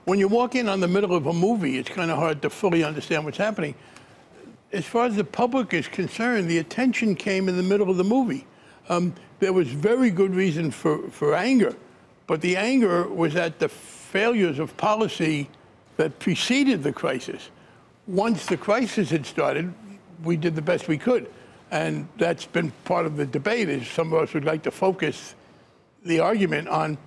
When you walk in on the middle of a movie, it's kind of hard to fully understand what's happening. As far as the public is concerned, the attention came in the middle of the movie. There was very good reason for anger, but the anger was at the failures of policy that preceded the crisis. Once the crisis had started, we did the best we could. And that's been part of the debate, is some of us would like to focus the argument on,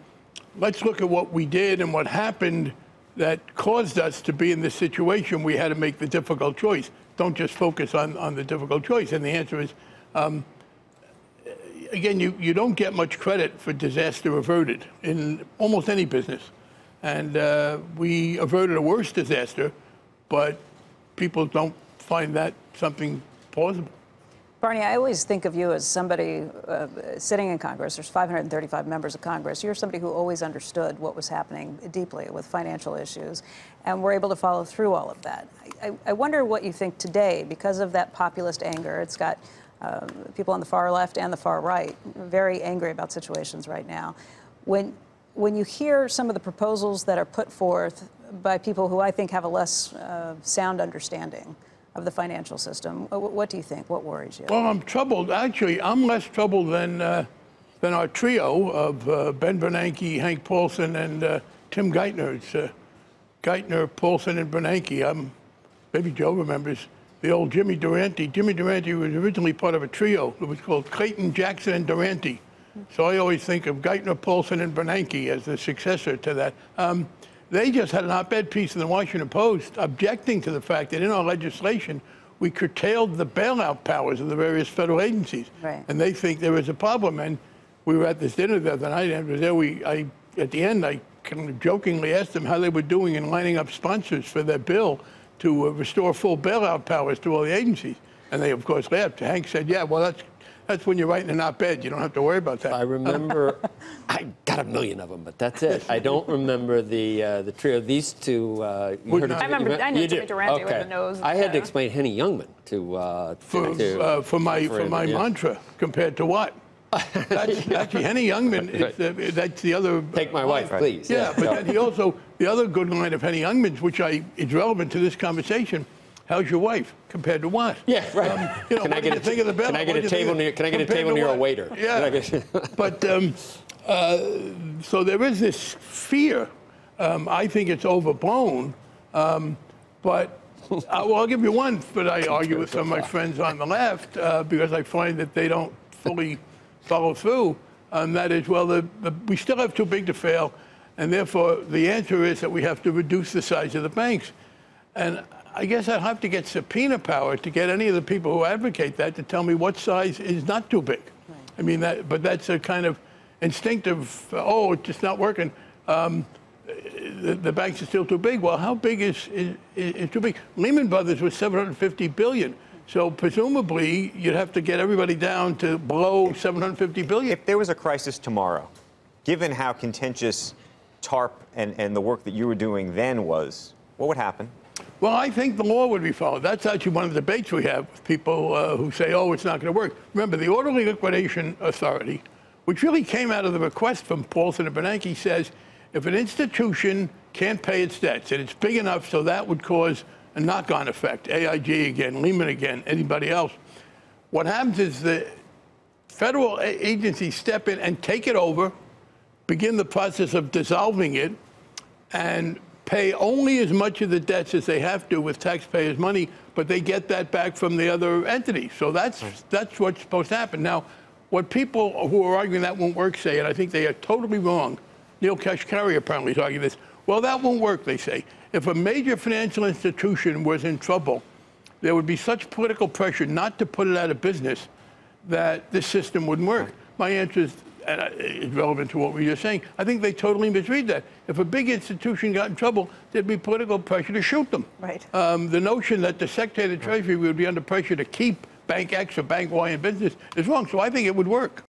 let's look at what we did and what happened that caused us to be in this situation. We had to make the difficult choice. Don't just focus on the difficult choice. And the answer is, again, you don't get much credit for disaster averted in almost any business. And we averted a worse disaster, but people don't find that something plausible. Barney, I always think of you as somebody sitting in Congress. There's 535 members of Congress. You're somebody who always understood what was happening deeply with financial issues, and were able to follow through all of that. I wonder what you think today, because of that populist anger. It's got people on the far left and the far right very angry about situations right now. When you hear some of the proposals that are put forth by people who I think have a less sound understanding of the financial system, what do you think? What worries you? Well, I'm troubled. Actually, I'm less troubled than our trio of Ben Bernanke, Hank Paulson, and Tim Geithner. It's Geithner, Paulson, and Bernanke. Maybe Joe remembers the old Jimmy Durante. Jimmy Durante was originally part of a trio. It was called Clayton, Jackson, and Durante. So I always think of Geithner, Paulson, and Bernanke as the successor to that. They just had an op-ed piece in the Washington Post objecting to the fact that in our legislation, we curtailed the bailout powers of the various federal agencies. Right. And they think there is a problem. And we were at this dinner the other night, and at the end, I kind of jokingly asked them how they were doing in lining up sponsors for their bill to restore full bailout powers to all the agencies. And they, of course, laughed. Hank said, yeah, well, that's when you're writing an op-ed. You don't have to worry about that. I remember, I got a million of them, but that's it. I don't remember the trio. These two. I know Jimmy Durante with the nose. I had to explain Henny Youngman for my mantra. Compared to what? That's actually Henny Youngman. That's the other. Take my wife, please. Yeah, but then he also, the other good line of Henny Youngman's, which is relevant to this conversation. How's your wife compared to what? Yeah, right. Can I get a table near a waiter? Yeah. But so there is this fear. I think it's overblown. But I'll give you one. But I argue with some of my friends on the left because I find that they don't fully follow through. That is, well, we still have too big to fail, and therefore the answer is that we have to reduce the size of the banks. And I guess I'd have to get subpoena power to get any of the people who advocate that to tell me what size is not too big. Right. I mean, but that's a kind of instinctive, oh, it's just not working. The banks are still too big. Well, how big is too big? Lehman Brothers was $750 billion. So presumably, you'd have to get everybody down to below $750 billion. If there was a crisis tomorrow, given how contentious TARP and the work that you were doing then was, what would happen? Well, I think the law would be followed. That's actually one of the debates we have with people who say, oh, it's not going to work. Remember, the Orderly Liquidation Authority, which really came out of the request from Paulson and Bernanke, says if an institution can't pay its debts, and it's big enough so that would cause a knock-on effect, AIG again, Lehman again, anybody else, what happens is the federal agencies step in and take it over, begin the process of dissolving it, and pay only as much of the debts as they have to with taxpayers' money, but they get that back from the other entity. So that's what's supposed to happen. Now, what people who are arguing that won't work say, and I think they are totally wrong, Neil Kashkari apparently is arguing this, well, that won't work, they say. If a major financial institution was in trouble, there would be such political pressure not to put it out of business that this system wouldn't work. My answer is, and it's relevant to what we were saying, I think they totally misread that. If a big institution got in trouble, there'd be political pressure to shoot them. Right. The notion that the Secretary of the Treasury would be under pressure to keep Bank X or Bank Y in business is wrong. So I think it would work.